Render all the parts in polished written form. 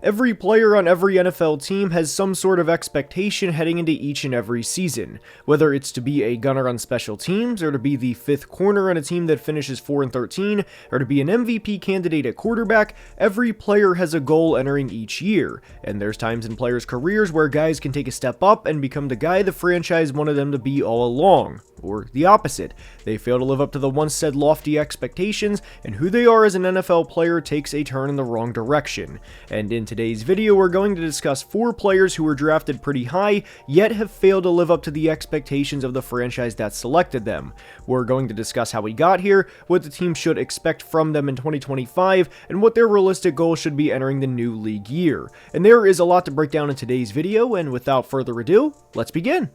Every player on every NFL team has some sort of expectation heading into each and every season, whether it's to be a gunner on special teams, or to be the fifth corner on a team that finishes 4-13, or to be an MVP candidate at quarterback. Every player has a goal entering each year, and there's times in players' careers where guys can take a step up and become the guy the franchise wanted them to be all along, or the opposite. They fail to live up to the once said lofty expectations, and who they are as an NFL player takes a turn in the wrong direction. And in today's video, we're going to discuss 4 players who were drafted pretty high, yet have failed to live up to the expectations of the franchise that selected them. We're going to discuss how we got here, what the team should expect from them in 2025, and what their realistic goals should be entering the new league year. And there is a lot to break down in today's video, and without further ado, let's begin.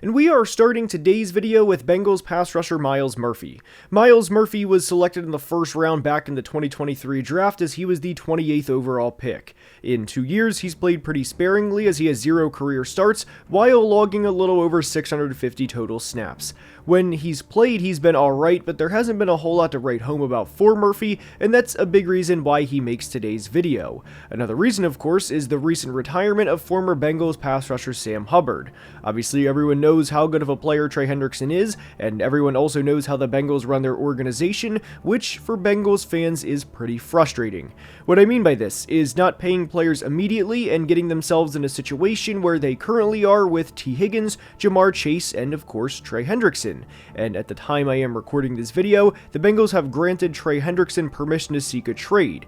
And we are starting today's video with Bengals pass rusher Myles Murphy. Myles Murphy was selected in the first round back in the 2023 draft as he was the 28th overall pick. In 2 years, he's played pretty sparingly as he has 0 career starts, while logging a little over 650 total snaps. When he's played, he's been alright, but there hasn't been a whole lot to write home about for Murphy, and that's a big reason why he makes today's video. Another reason, of course, is the recent retirement of former Bengals pass rusher Sam Hubbard. Obviously, everyone knows how good of a player Trey Hendrickson is, and everyone also knows how the Bengals run their organization, which for Bengals fans is pretty frustrating. What I mean by this is not paying players immediately and getting themselves in a situation where they currently are with T. Higgins, Jamar Chase, and of course Trey Hendrickson. And at the time I am recording this video, the Bengals have granted Trey Hendrickson permission to seek a trade.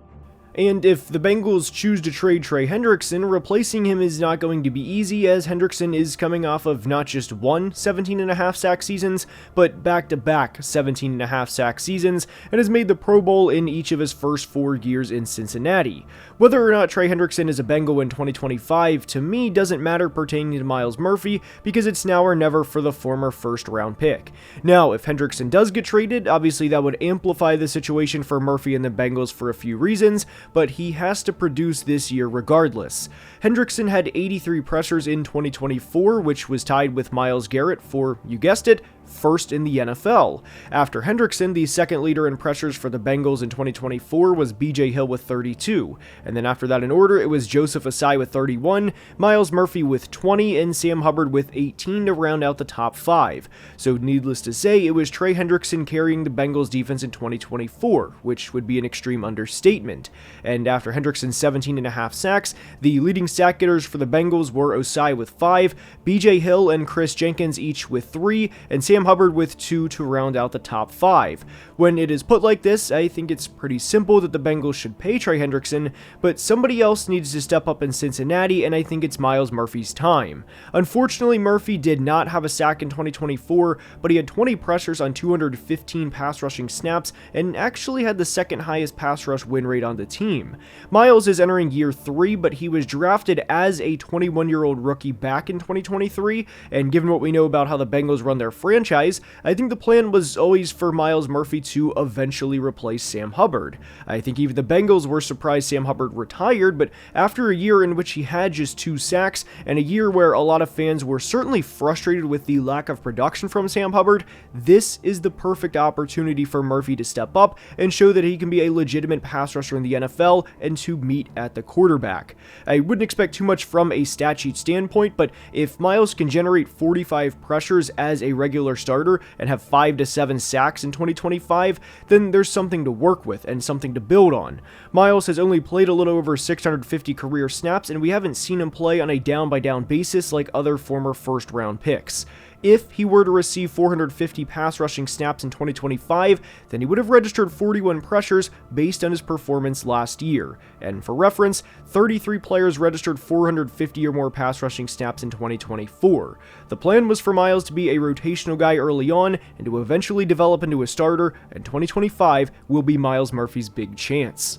And if the Bengals choose to trade Trey Hendrickson, replacing him is not going to be easy, as Hendrickson is coming off of not just one 17.5 sack seasons, but back-to-back 17.5 sack seasons, and has made the Pro Bowl in each of his first 4 years in Cincinnati. Whether or not Trey Hendrickson is a Bengal in 2025, to me, doesn't matter pertaining to Myles Murphy, because it's now or never for the former first-round pick. Now, if Hendrickson does get traded, obviously that would amplify the situation for Murphy and the Bengals for a few reasons, but he has to produce this year regardless. Hendrickson had 83 pressures in 2024, which was tied with Myles Garrett for, you guessed it, first in the NFL. After Hendrickson, the second leader in pressures for the Bengals in 2024 was BJ Hill with 32, and then after that in order, it was Joseph Ossai with 31, Myles Murphy with 20, and Sam Hubbard with 18 to round out the top 5. So needless to say, it was Trey Hendrickson carrying the Bengals defense in 2024, which would be an extreme understatement. And after Hendrickson's 17.5 sacks, the leading sack getters for the Bengals were Ossai with 5, BJ Hill and Chris Jenkins each with 3, and Sam Hubbard with 2 to round out the top 5. When it is put like this, I think it's pretty simple that the Bengals should pay Trey Hendrickson, but somebody else needs to step up in Cincinnati, and I think it's Myles Murphy's time. Unfortunately, Murphy did not have a sack in 2024, but he had 20 pressures on 215 pass rushing snaps, and actually had the second highest pass rush win rate on the team. Myles is entering year 3, but he was drafted as a 21-year-old rookie back in 2023, and given what we know about how the Bengals run their franchise, I think the plan was always for Myles Murphy to eventually replace Sam Hubbard. I think even the Bengals were surprised Sam Hubbard retired, but after a year in which he had just 2 sacks, and a year where a lot of fans were certainly frustrated with the lack of production from Sam Hubbard, this is the perfect opportunity for Murphy to step up and show that he can be a legitimate pass rusher in the NFL and to meet at the quarterback. I wouldn't expect too much from a stat sheet standpoint, but if Myles can generate 45 pressures as a regular starter and have 5 to 7 sacks in 2025, then there's something to work with and something to build on. Myles has only played a little over 650 career snaps, and we haven't seen him play on a down-by-down basis like other former first-round picks. If he were to receive 450 pass rushing snaps in 2025, then he would have registered 41 pressures based on his performance last year. And for reference, 33 players registered 450 or more pass rushing snaps in 2024. The plan was for Myles to be a rotational guy early on and to eventually develop into a starter, and 2025 will be Myles Murphy's big chance.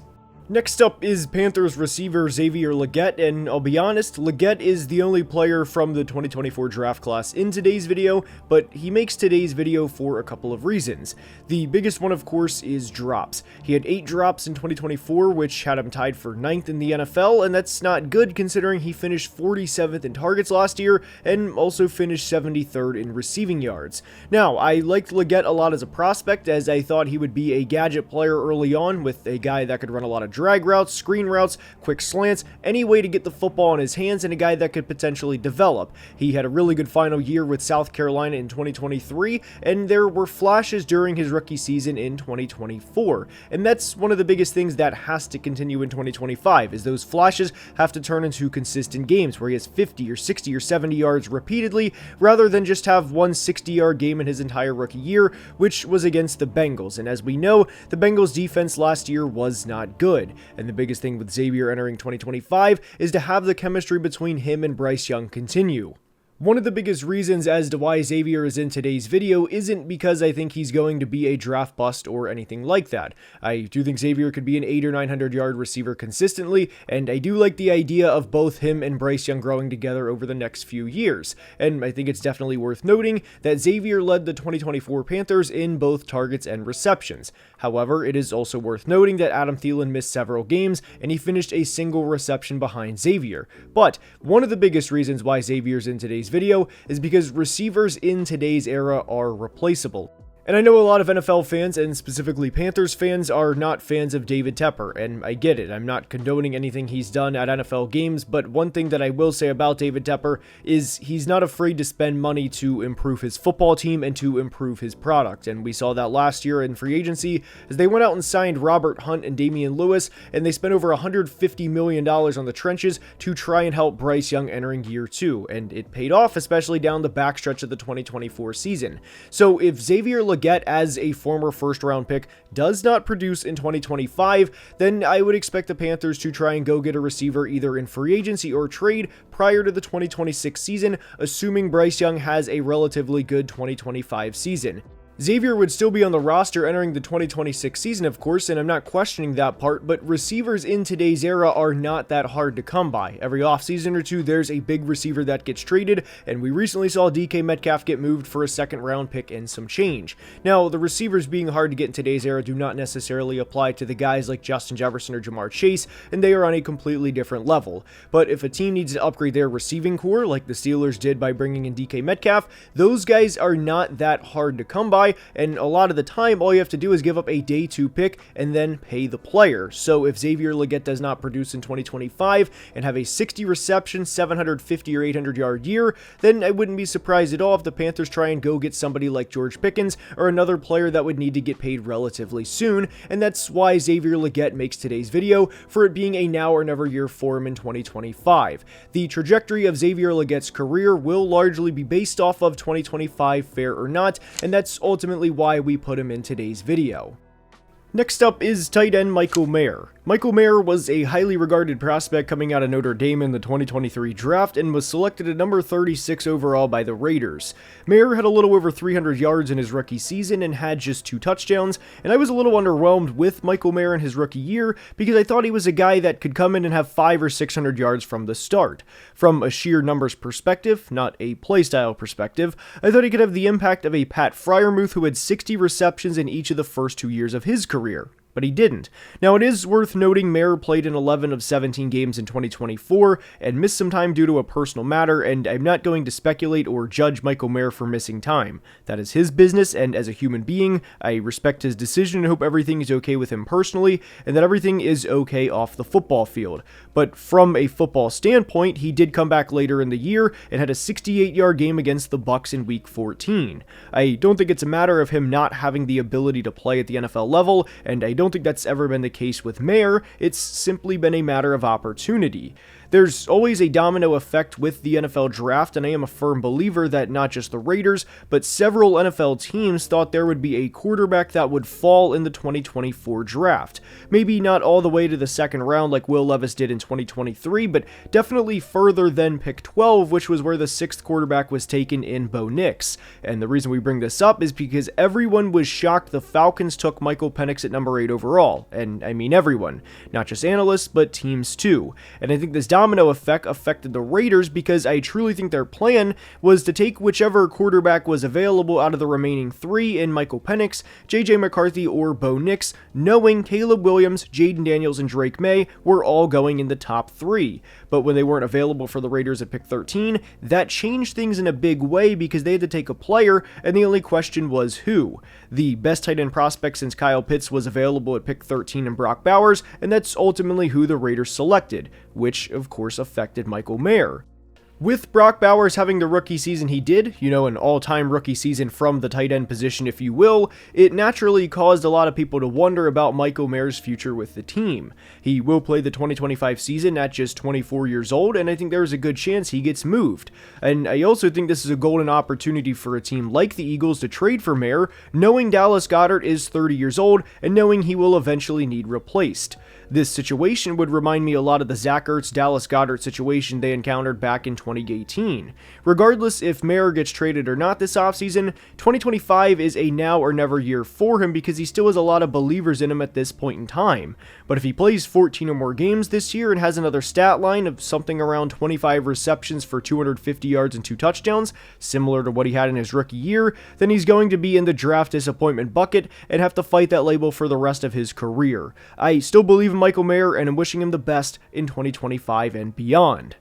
Next up is Panthers receiver Xavier Legette, and I'll be honest, Legette is the only player from the 2024 draft class in today's video, but he makes today's video for a couple of reasons. The biggest one, of course, is drops. He had 8 drops in 2024, which had him tied for 9th in the NFL, and that's not good considering he finished 47th in targets last year, and also finished 73rd in receiving yards. Now, I liked Legette a lot as a prospect, as I thought he would be a gadget player early on with a guy that could run a lot of drag routes, screen routes, quick slants, any way to get the football in his hands, and a guy that could potentially develop. He had a really good final year with South Carolina in 2023, and there were flashes during his rookie season in 2024. And that's one of the biggest things that has to continue in 2025, is those flashes have to turn into consistent games where he has 50 or 60 or 70 yards repeatedly, rather than just have one 60-yard game in his entire rookie year, which was against the Bengals. And as we know, the Bengals defense last year was not good. And the biggest thing with Xavier entering 2025 is to have the chemistry between him and Bryce Young continue. One of the biggest reasons as to why Xavier is in today's video isn't because I think he's going to be a draft bust or anything like that. I do think Xavier could be an 800 or 900 yard receiver consistently, and I do like the idea of both him and Bryce Young growing together over the next few years. And I think it's definitely worth noting that Xavier led the 2024 Panthers in both targets and receptions. However, it is also worth noting that Adam Thielen missed several games, and he finished a single reception behind Xavier. But one of the biggest reasons why Xavier's in today's video is because receivers in today's era are replaceable. And I know a lot of NFL fans, and specifically Panthers fans, are not fans of David Tepper, and I get it. I'm not condoning anything he's done at NFL games, but one thing that I will say about David Tepper is he's not afraid to spend money to improve his football team and to improve his product. And we saw that last year in free agency as they went out and signed Robert Hunt and Damian Lewis, and they spent over $150 million on the trenches to try and help Bryce Young entering year 2, and it paid off, especially down the backstretch of the 2024 season. So if Xavier Legette, as a former first-round pick, does not produce in 2025, then I would expect the Panthers to try and go get a receiver either in free agency or trade prior to the 2026 season, assuming Bryce Young has a relatively good 2025 season. Xavier would still be on the roster entering the 2026 season, of course, and I'm not questioning that part, but receivers in today's era are not that hard to come by. Every offseason or two, there's a big receiver that gets traded, and we recently saw DK Metcalf get moved for a second-round pick and some change. Now, the receivers being hard to get in today's era do not necessarily apply to the guys like Justin Jefferson or Jamar Chase, and they are on a completely different level. But if a team needs to upgrade their receiving core, like the Steelers did by bringing in DK Metcalf, those guys are not that hard to come by, and a lot of the time all you have to do is give up a day 2 pick and then pay the player. So if Xavier Legette does not produce in 2025 and have a 60 reception, 750 or 800 yard year, then I wouldn't be surprised at all if the Panthers try and go get somebody like George Pickens or another player that would need to get paid relatively soon, and that's why Xavier Legette makes today's video, for it being a now or never year for him in 2025. The trajectory of Xavier Legette's career will largely be based off of 2025, fair or not, and that's ultimately why we put him in today's video. Next up is tight end Michael Mayer. Michael Mayer was a highly regarded prospect coming out of Notre Dame in the 2023 draft and was selected at number 36 overall by the Raiders. Mayer had a little over 300 yards in his rookie season and had just 2 touchdowns, and I was a little underwhelmed with Michael Mayer in his rookie year because I thought he was a guy that could come in and have 500 or 600 yards from the start. From a sheer numbers perspective, not a playstyle perspective, I thought he could have the impact of a Pat Freiermuth who had 60 receptions in each of the first 2 years of his career. But he didn't. Now, it is worth noting Mayer played in 11 of 17 games in 2024 and missed some time due to a personal matter, and I'm not going to speculate or judge Michael Mayer for missing time. That is his business, and as a human being, I respect his decision and hope everything is okay with him personally, and that everything is okay off the football field. But from a football standpoint, he did come back later in the year and had a 68-yard game against the Bucs in Week 14. I don't think it's a matter of him not having the ability to play at the NFL level, and I don't think that's ever been the case with Mayer. It's simply been a matter of opportunity. There's always a domino effect with the NFL draft, and I am a firm believer that not just the Raiders, but several NFL teams thought there would be a quarterback that would fall in the 2024 draft. Maybe not all the way to the second round like Will Levis did in 2023, but definitely further than pick 12, which was where the 6th quarterback was taken in Bo Nix. And the reason we bring this up is because everyone was shocked the Falcons took Michael Penix at number 8 overall. And I mean everyone, not just analysts, but teams too. And I think this domino effect affected the Raiders, because I truly think their plan was to take whichever quarterback was available out of the remaining three in Michael Penix, JJ McCarthy, or Bo Nix, knowing Caleb Williams, Jaden Daniels, and Drake May were all going in the top three. But when they weren't available for the Raiders at pick 13, that changed things in a big way, because they had to take a player, and the only question was who. The best tight end prospect since Kyle Pitts was available at pick 13 in Brock Bowers, and that's ultimately who the Raiders selected, which of course affected Michael Mayer. With Brock Bowers having the rookie season he did, an all-time rookie season from the tight end position, if you will, it naturally caused a lot of people to wonder about Michael Mayer's future with the team. He will play the 2025 season at just 24 years old, and I think there's a good chance he gets moved. And I also think this is a golden opportunity for a team like the Eagles to trade for Mayer, knowing Dallas Goedert is 30 years old, and knowing he will eventually need replaced. This situation would remind me a lot of the Zach Ertz Dallas Goedert situation they encountered back in 2018. Regardless if Mayer gets traded or not this offseason, 2025 is a now or never year for him, because he still has a lot of believers in him at this point in time. But if he plays 14 or more games this year and has another stat line of something around 25 receptions for 250 yards and 2 touchdowns, similar to what he had in his rookie year, then he's going to be in the draft disappointment bucket and have to fight that label for the rest of his career. I still believe in Michael Mayer, and I'm wishing him the best in 2025 and beyond.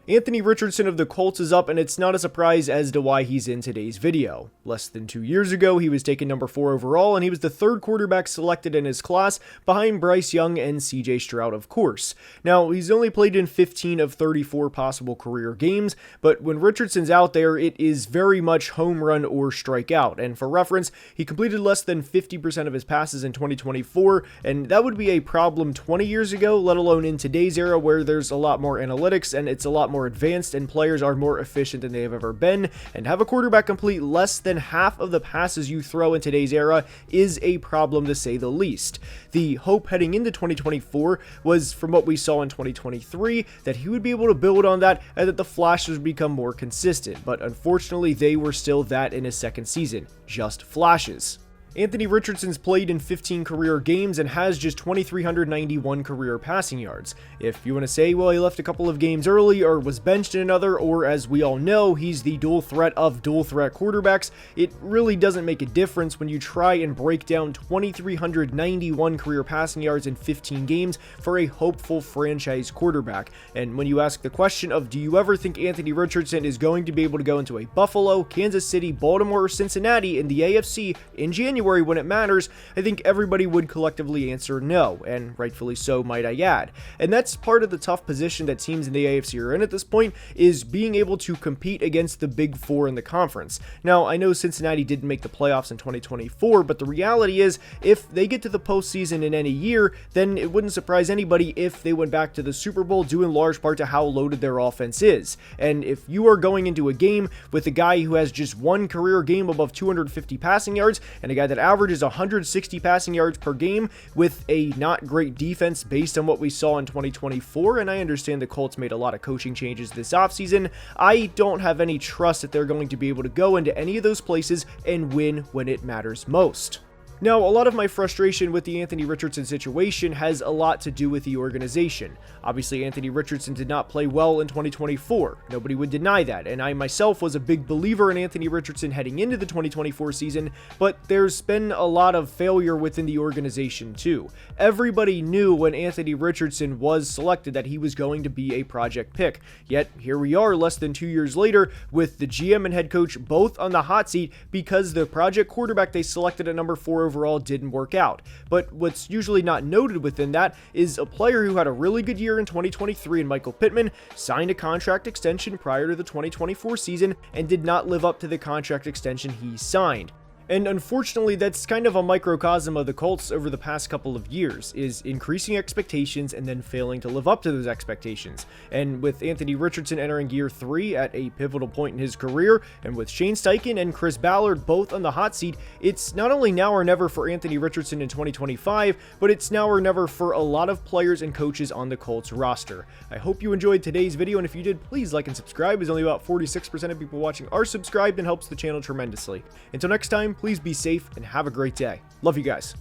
Anthony Richardson of the Colts is up, and it's not a surprise as to why he's in today's video. Less than 2 years ago, he was taken number 4 overall, and he was the third quarterback selected in his class, behind Bryce Young and CJ Stroud, of course. Now, he's only played in 15 of 34 possible career games, but when Richardson's out there, it is very much home run or strikeout. And for reference, he completed less than 50% of his passes in 2024, and that would be a problem 20 years ago, let alone in today's era where there's a lot more analytics and it's a lot more advanced and players are more efficient than they have ever been. And have a quarterback complete less than half of the passes you throw in today's era is a problem, to say the least. The hope heading into 2024 was, from what we saw in 2023, that he would be able to build on that and that the flashes would become more consistent, but unfortunately they were still that in his second season, just flashes. Anthony Richardson's played in 15 career games and has just 2,391 career passing yards. If you want to say, well, he left a couple of games early or was benched in another, or as we all know, he's the dual threat of dual threat quarterbacks, it really doesn't make a difference when you try and break down 2,391 career passing yards in 15 games for a hopeful franchise quarterback. And when you ask the question of, do you ever think Anthony Richardson is going to be able to go into a Buffalo, Kansas City, Baltimore, or Cincinnati in the AFC in January when it matters, I think everybody would collectively answer no, and rightfully so, might I add. And that's part of the tough position that teams in the AFC are in at this point, is being able to compete against the big four in the conference. Now, I know Cincinnati didn't make the playoffs in 2024, but the reality is, if they get to the postseason in any year, then it wouldn't surprise anybody if they went back to the Super Bowl, due in large part to how loaded their offense is. And if you are going into a game with a guy who has just one career game above 250 passing yards, and a guy that averages 160 passing yards per game with a not great defense based on what we saw in 2024, and I understand the Colts made a lot of coaching changes this offseason, I don't have any trust that they're going to be able to go into any of those places and win when it matters most. Now, a lot of my frustration with the Anthony Richardson situation has a lot to do with the organization. Obviously, Anthony Richardson did not play well in 2024. Nobody would deny that, and I myself was a big believer in Anthony Richardson heading into the 2024 season, but there's been a lot of failure within the organization too. Everybody knew when Anthony Richardson was selected that he was going to be a project pick, yet here we are less than 2 years later with the GM and head coach both on the hot seat because the project quarterback they selected at number 4 overall didn't work out. But what's usually not noted within that is a player who had a really good year in 2023 in Michael Pittman signed a contract extension prior to the 2024 season and did not live up to the contract extension he signed. And unfortunately, that's kind of a microcosm of the Colts over the past couple of years, is increasing expectations and then failing to live up to those expectations. And with Anthony Richardson entering year 3 at a pivotal point in his career, and with Shane Steichen and Chris Ballard both on the hot seat, it's not only now or never for Anthony Richardson in 2025, but it's now or never for a lot of players and coaches on the Colts roster. I hope you enjoyed today's video, and if you did, please like and subscribe, as only about 46% of people watching are subscribed and helps the channel tremendously. Until next time, please be safe and have a great day. Love you guys.